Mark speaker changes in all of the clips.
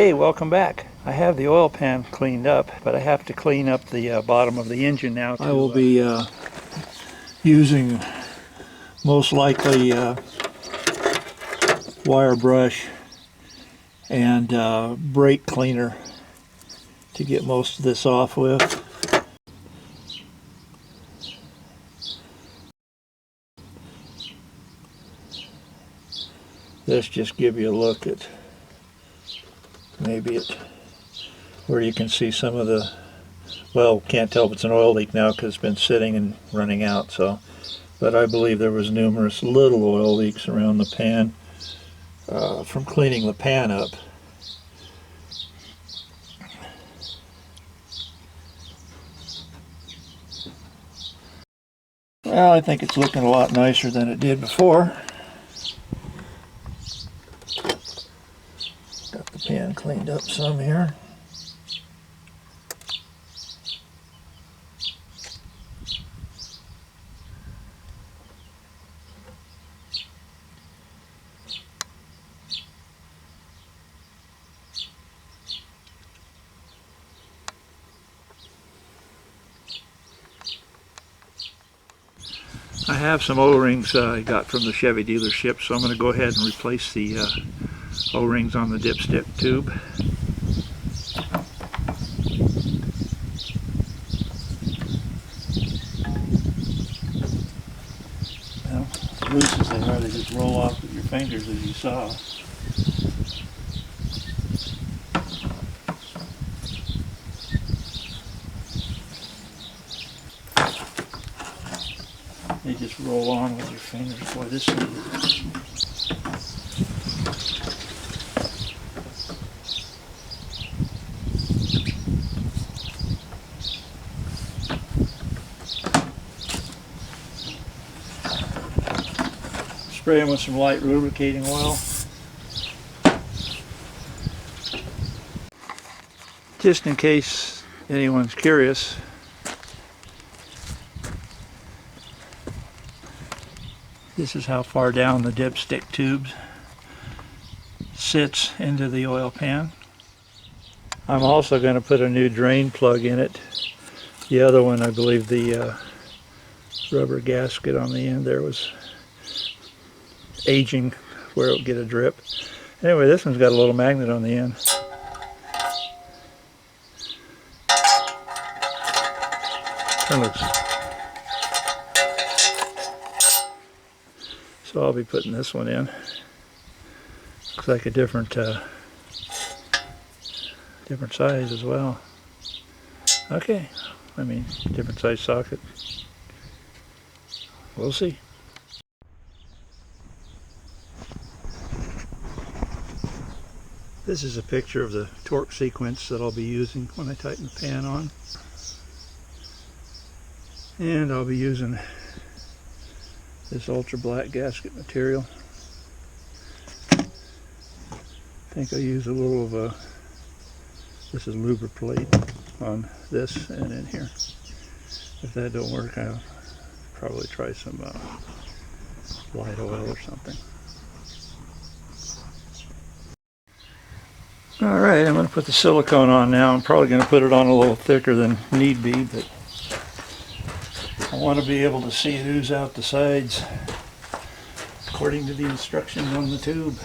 Speaker 1: Hey, welcome back. I have the oil pan cleaned up, but I have to clean up the bottom of the engine now. I will be using most likely wire brush and brake cleaner to get most of this off with. This just give you a look at maybe it where you can see some of the, well, can't tell if it's an oil leak now because it's been sitting and running out, so, but I believe there was numerous little oil leaks around the pan from cleaning the pan up. Well, I think it's looking a lot nicer than it did before. Got the pan cleaned up some here. I have some O-rings I got from the Chevy dealership, so I'm going to go ahead and replace the O-rings on the dipstick tube. Well, as loose as they are, they just roll off with your fingers, as you saw. They just roll on with your fingers. Boy, this thing. Spray them with some light lubricating oil. Just in case anyone's curious, this is how far down the dipstick tube sits into the oil pan. I'm also going to put a new drain plug in it. The other one, I believe the rubber gasket on the end there was aging where it would get a drip. Anyway, this one's got a little magnet on the end. Turn loose. So I'll be putting this one in. Looks like a different size as well. Okay, I mean different size socket. We'll see. This is a picture of the torque sequence that I'll be using when I tighten the pan on. And I'll be using this ultra black gasket material. I think I use a little of this is lubriplate on this and in here. If that don't work, I'll probably try some light oil or something. Alright, I'm going to put the silicone on now. I'm probably going to put it on a little thicker than need be, but I want to be able to see it ooze out the sides according to the instructions on the tube.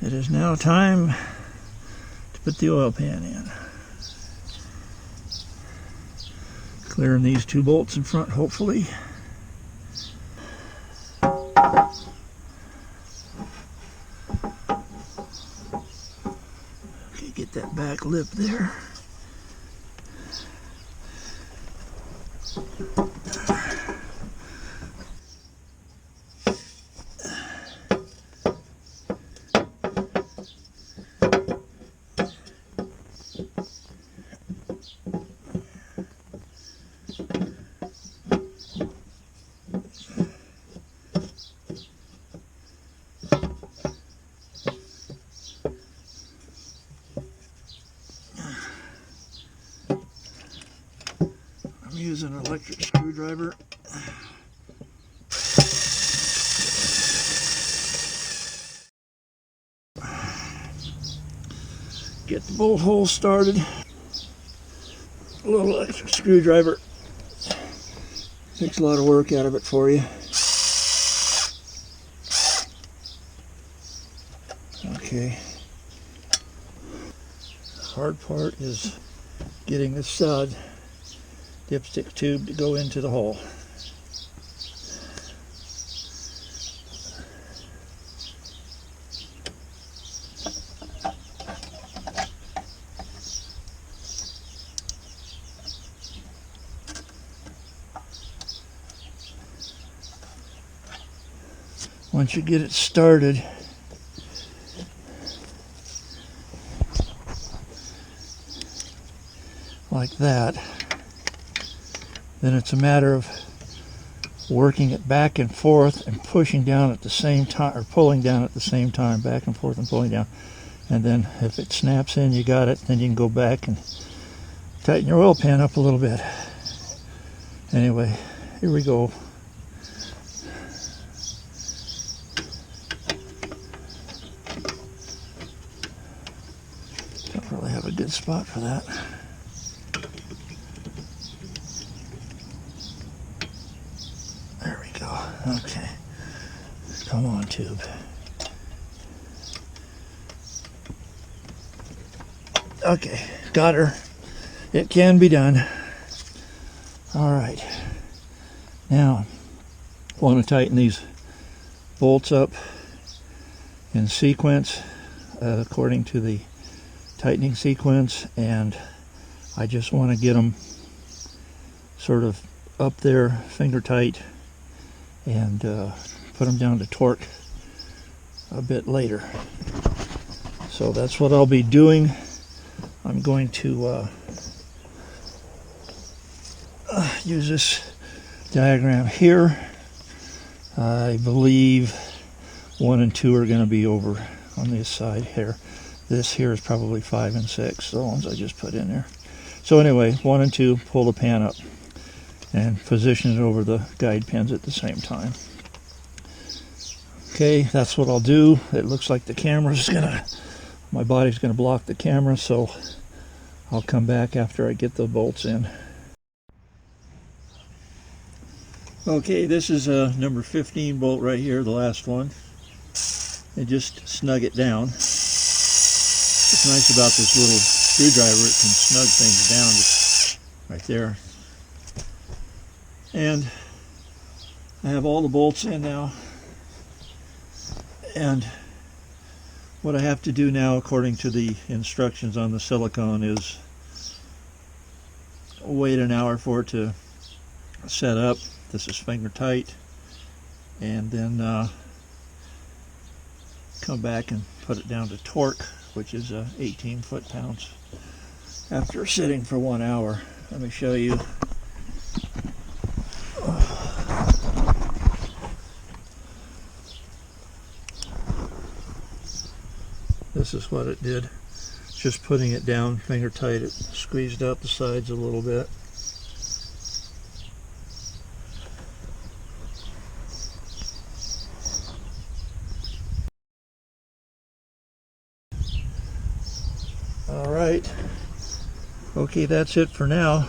Speaker 1: It is now time to put the oil pan in. Clearing these 2 bolts in front, hopefully. Okay, get that back lip there. I'm using an electric screwdriver. Get the bolt hole started. A little electric screwdriver takes a lot of work out of it for you. Okay. The hard part is getting the stud dipstick tube to go into the hole. Once you get it started, like that, then it's a matter of working it back and forth and pushing down at the same time, or pulling down at the same time, back and forth and pulling down. And then if it snaps in, you got it, then you can go back and tighten your oil pan up a little bit. Anyway, here we go. Don't really have a good spot for that. There we go. Okay. Come on, tube. Okay, got her. It can be done. All right. Now, I want to tighten these bolts up in sequence, according to the tightening sequence, and I just want to get them sort of up there, finger tight, and put them down to torque a bit later. So that's what I'll be doing. I'm going to use this diagram here. I believe 1 and 2 are going to be over on this side here. This here is probably 5 and 6, the ones I just put in there. So anyway, 1 and 2, pull the pan up and position it over the guide pins at the same time. Okay, that's what I'll do. It looks like the camera's gonna, my body's gonna block the camera, so I'll come back after I get the bolts in. Okay, this is a number 15 bolt right here, the last one. And just snug it down. What's nice about this little screwdriver, it can snug things down just right there. And I have all the bolts in now. And what I have to do now, according to the instructions on the silicone, is wait an hour for it to set up. This is finger tight, and then come back and put it down to torque, which is 18 foot-pounds after sitting for 1 hour. Let me show you. This is what it did. Just putting it down finger tight, it squeezed out the sides a little bit. All right. Okay, that's it for now.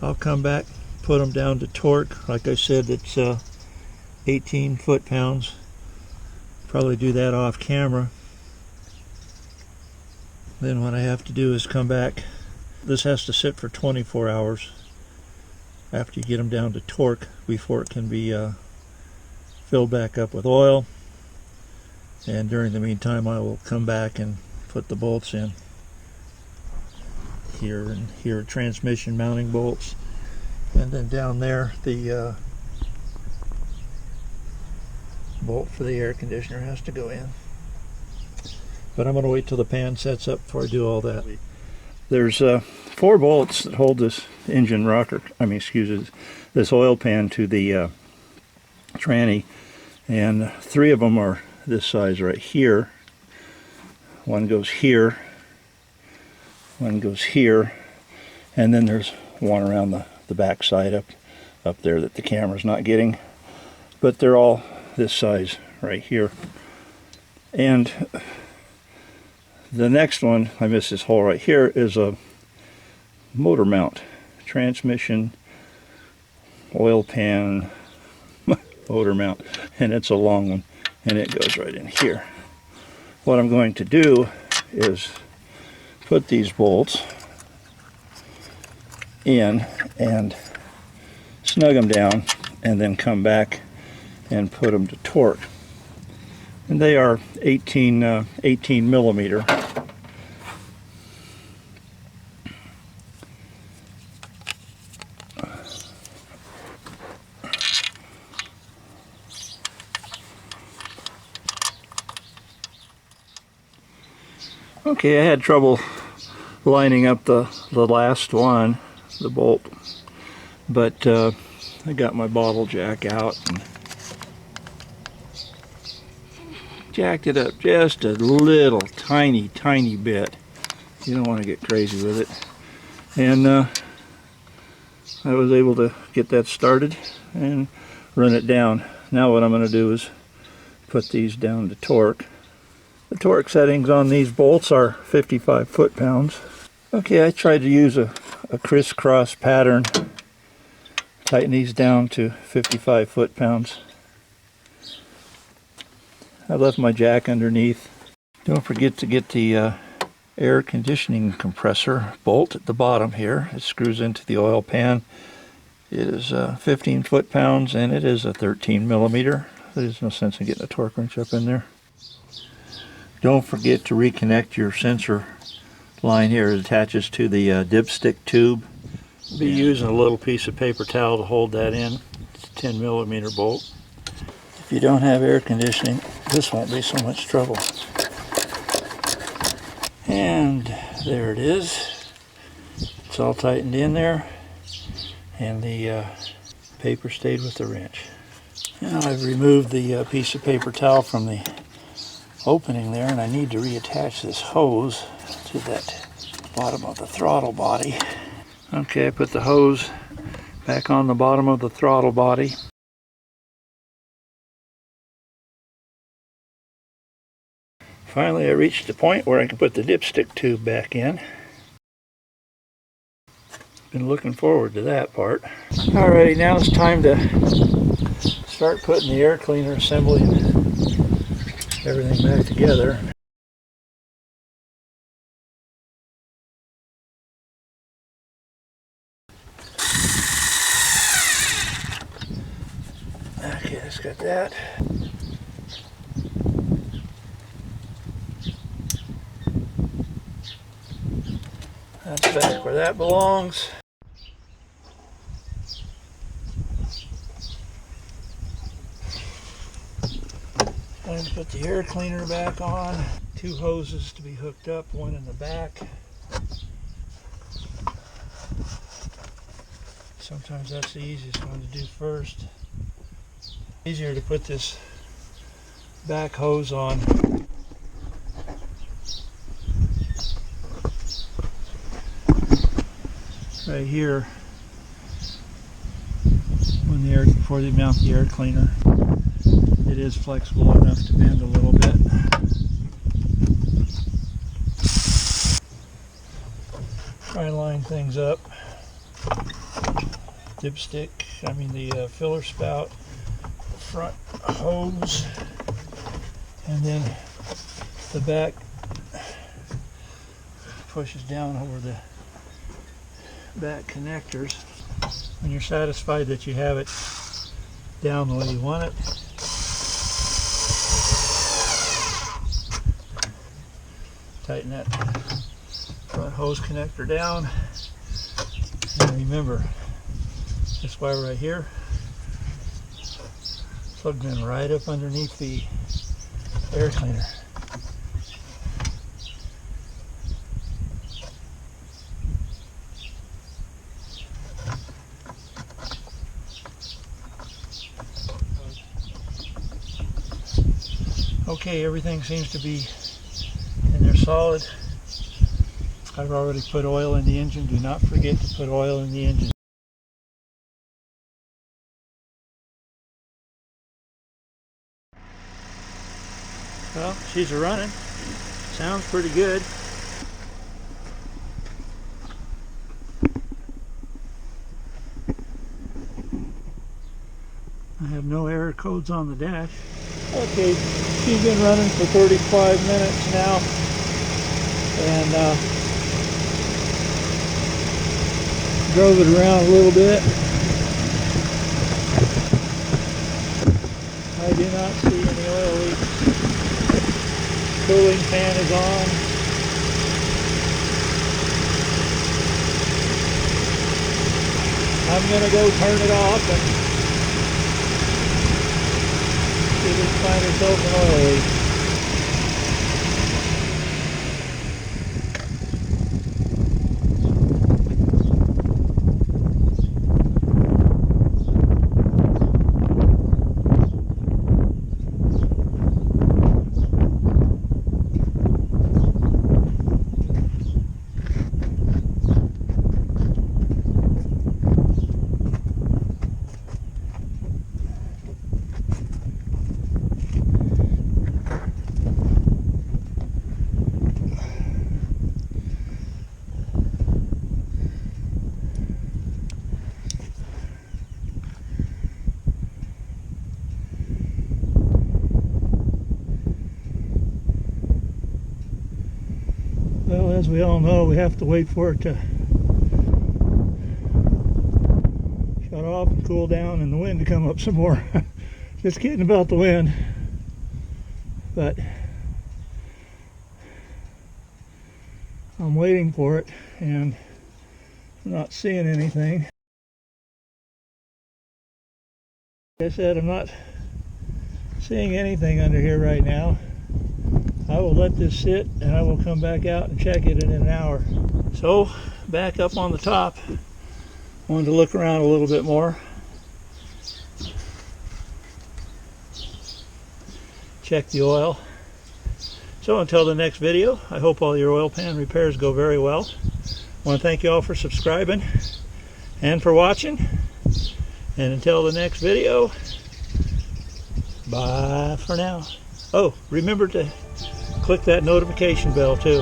Speaker 1: I'll come back, put them down to torque. Like I said, it's 18 foot-pounds. Probably do that off camera. Then what I have to do is come back. This has to sit for 24 hours after you get them down to torque before it can be filled back up with oil. And during the meantime, I will come back and put the bolts in. Here and here, transmission mounting bolts. And then down there, the bolt for the air conditioner has to go in. But I'm going to wait till the pan sets up before I do all that. There's 4 bolts that hold this engine rocker, this oil pan to the tranny, and 3 of them are this size right here. One goes here, one goes here, and then there's one around the back side up there that the camera's not getting. But they're all this size right here. And the next one, I missed this hole right here, is a motor mount. Transmission, oil pan, motor mount. And it's a long one. And it goes right in here. What I'm going to do is put these bolts in and snug them down, and then come back and put them to torque. And they are 18 millimeter. Okay, I had trouble lining up the last one, the bolt, but I got my bottle jack out and jacked it up just a little tiny bit. You don't want to get crazy with it. And I was able to get that started and run it down. Now what I'm going to do is put these down to torque. The torque settings on these bolts are 55 foot-pounds. Okay, I tried to use a crisscross pattern. Tighten these down to 55 foot-pounds. I left my jack underneath. Don't forget to get the air conditioning compressor bolt at the bottom here. It screws into the oil pan. It is 15 foot-pounds and it is a 13 millimeter. There's no sense in getting a torque wrench up in there. Don't forget to reconnect your sensor line here. It attaches to the dipstick tube. I'll be using a little piece of paper towel to hold that in. It's a 10 millimeter bolt. If you don't have air conditioning, this won't be so much trouble. And there it is. It's all tightened in there, and the paper stayed with the wrench. Now I've removed the piece of paper towel from the opening there, and I need to reattach this hose to that bottom of the throttle body. Okay, I put the hose back on the bottom of the throttle body. Finally, I reached the point where I can put the dipstick tube back in. Been looking forward to that part. Alrighty, now it's time to start putting the air cleaner assembly and everything back together. Okay, let's got that. That's back where that belongs. Time to put the air cleaner back on. 2 hoses to be hooked up, one in the back. Sometimes that's the easiest one to do first. Easier to put this back hose on. Right here, when the air, before you mount the air cleaner, it is flexible enough to bend a little bit. Try and line things up. Dipstick, the filler spout, front hose, and then the back pushes down over the back connectors. When you're satisfied that you have it down the way you want it, tighten that front hose connector down. And remember, this wire right here plugged in right up underneath the air cleaner. Okay, everything seems to be in there solid. I've already put oil in the engine. Do not forget to put oil in the engine. Well, she's running. Sounds pretty good. I have no error codes on the dash. Okay, she's been running for 35 minutes now, and drove it around a little bit. I do not see any oil leaks. Cooling fan is on. I'm going to go turn it off and see if we can find ourselves an oil leak. Well, as we all know, we have to wait for it to shut off and cool down and the wind to come up some more. Just kidding about the wind, but I'm waiting for it and I'm not seeing anything. Like I said, I'm not seeing anything under here right now. I will let this sit and I will come back out and check it in an hour. So back up on the top, wanted to look around a little bit more. Check the oil. So until the next video, I hope all your oil pan repairs go very well. I want to thank you all for subscribing and for watching. And until the next video, bye for now. Oh, remember to click that notification bell too.